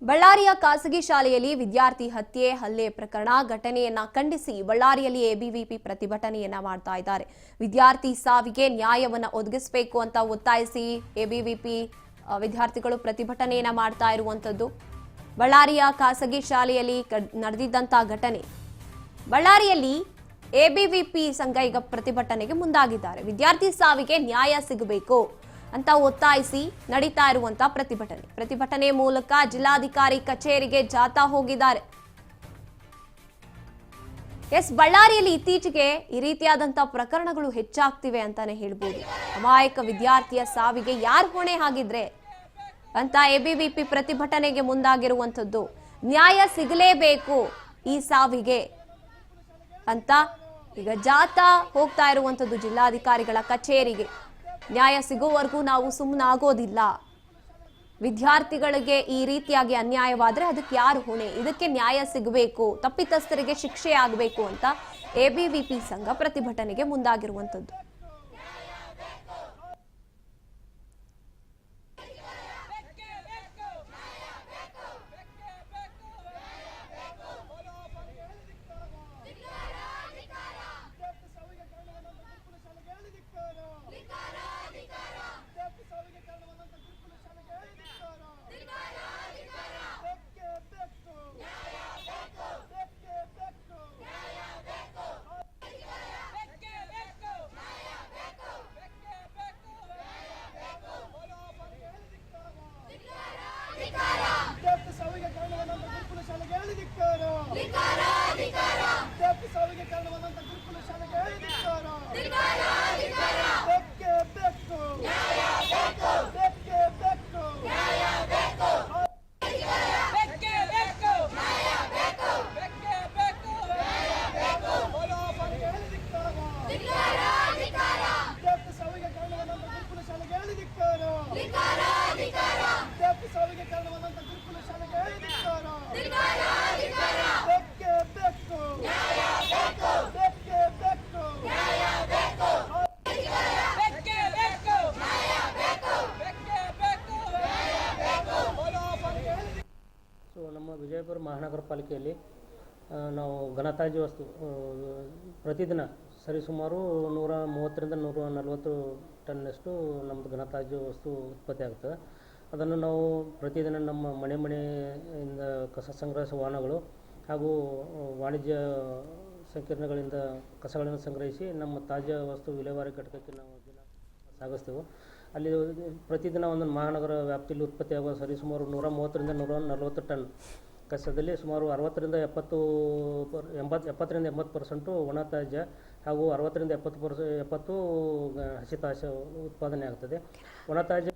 ಬಳ್ಳಾರಿಯ ಖಾಸಗಿ ಶಾಲೆಯಲ್ಲಿ ವಿದ್ಯಾರ್ಥಿ ಹಲ್ಲೆ ಪ್ರಕರಣ ಘಟನೆಯನ್ನ ಖಂಡಿಸಿ ಬಳ್ಳಾರಿಯಲ್ಲಿ ಎಬಿವಿಪಿ ಪ್ರತಿಭಟನೆಯನ್ನ ಮಾಡ್ತಾ ಇದ್ದಾರೆ. ವಿದ್ಯಾರ್ಥಿ ಸಾವಿಗೆ ನ್ಯಾಯವನ್ನ ಒದಗಿಸಬೇಕು ಅಂತ ಒತ್ತಾಯಿಸಿ ಎಬಿವಿಪಿ ವಿದ್ಯಾರ್ಥಿಗಳು ಪ್ರತಿಭಟನೆಯನ್ನ ಮಾಡ್ತಾ ಇರುವಂತದ್ದು. ಬಳ್ಳಾರಿಯ ಖಾಸಗಿ ಶಾಲೆಯಲ್ಲಿ ನಡೆದಿದ್ದಂತ ಘಟನೆ. ಬಳ್ಳಾರಿಯಲ್ಲಿ ಎಬಿವಿಪಿ ಸಂಘ ಈಗ ಪ್ರತಿಭಟನೆಗೆ ಮುಂದಾಗಿದ್ದಾರೆ. ವಿದ್ಯಾರ್ಥಿ ಸಾವಿಗೆ ನ್ಯಾಯ ಸಿಗಬೇಕು ಅಂತ ಒತ್ತಾಯಿಸಿ ನಡೀತಾ ಇರುವಂತ ಪ್ರತಿಭಟನೆ ಮೂಲಕ ಜಿಲ್ಲಾಧಿಕಾರಿ ಕಚೇರಿಗೆ ಜಾಥಾ ಹೋಗಿದ್ದಾರೆ. ಬಳ್ಳಾರಿಯಲ್ಲಿ ಇತ್ತೀಚೆಗೆ ಈ ರೀತಿಯಾದಂತಹ ಪ್ರಕರಣಗಳು ಹೆಚ್ಚಾಗ್ತಿವೆ ಅಂತಾನೆ ಹೇಳ್ಬೋದು. ಅಮಾಯಕ ವಿದ್ಯಾರ್ಥಿಯ ಸಾವಿಗೆ ಯಾರು ಹೊಣೆ ಹಾಗಿದ್ರೆ ಅಂತ ಎಬಿವಿಪಿ ಪ್ರತಿಭಟನೆಗೆ ಮುಂದಾಗಿರುವಂತದ್ದು. ನ್ಯಾಯ ಸಿಗಲೇಬೇಕು ಈ ಸಾವಿಗೆ ಅಂತ ಈಗ ಜಾಥಾ ಹೋಗ್ತಾ ಇರುವಂತದ್ದು ಜಿಲ್ಲಾಧಿಕಾರಿಗಳ ಕಚೇರಿಗೆ. ನ್ಯಾಯ ಸಿಗೋವರೆಗೂ ನಾವು ಸುಮ್ಮನಾಗೋದಿಲ್ಲ. ವಿದ್ಯಾರ್ಥಿಗಳಿಗೆ ಈ ರೀತಿಯಾಗಿ ಅನ್ಯಾಯವಾದ್ರೆ ಅದಕ್ಕೆ ಯಾರು ಹೊಣೆ? ಇದಕ್ಕೆ ನ್ಯಾಯ ಸಿಗಬೇಕು, ತಪ್ಪಿತಸ್ಥರಿಗೆ ಶಿಕ್ಷೆ ಆಗಬೇಕು ಅಂತ ಎಬಿವಿಪಿ ಸಂಘ ಪ್ರತಿಭಟನೆಗೆ ಮುಂದಾಗಿರುವಂತದ್ದು. ನಮ್ಮ ವಿಜಯಪುರ ಮಹಾನಗರ ಪಾಲಿಕೆಯಲ್ಲಿ ನಾವು ಘನತ್ಯಾಜ್ಯ ವಸ್ತು ಪ್ರತಿದಿನ ಸರಿಸುಮಾರು 130ರಿಂದ 140 ಟನ್ನಷ್ಟು ನಮ್ಮದು ಘನತ್ಯಾಜ್ಯ ವಸ್ತು ಉತ್ಪತ್ತಿ ಆಗ್ತದೆ. ಅದನ್ನು ನಾವು ಪ್ರತಿದಿನ ನಮ್ಮ ಮನೆಯಿಂದ ಕಸ ಸಂಗ್ರಹಿಸುವ ವಾಹನಗಳು ಹಾಗೂ ವಾಣಿಜ್ಯ ಸಂಕೀರ್ಣಗಳಿಂದ ಕಸಗಳನ್ನು ಸಂಗ್ರಹಿಸಿ ನಮ್ಮ ತಾಜಾ ವಸ್ತು ವಿಲೇವಾರಿ ಘಟಕಕ್ಕೆ ನಾವು ದಿನ ಸಾಗಿಸ್ತೇವೆ. ಅಲ್ಲಿ ಪ್ರತಿದಿನ ಒಂದೊಂದು ಮಹಾನಗರ ವ್ಯಾಪ್ತಿಯಲ್ಲಿ ಉತ್ಪತ್ತಿಯಾಗುವ ಸರಿಸುಮಾರು 130ರಿಂದ 140 ಟನ್ ಕಸದಲ್ಲಿ ಸುಮಾರು 60ರಿಂದ 80% ಒಣ ತ್ಯಾಜ್ಯ ಹಾಗೂ 60ರಿಂದ 70% ಹಸಿ ತ್ಯಾಜ್ಯ ಉತ್ಪಾದನೆ ಆಗ್ತದೆ. ಒಣ ತ್ಯಾಜ್ಯ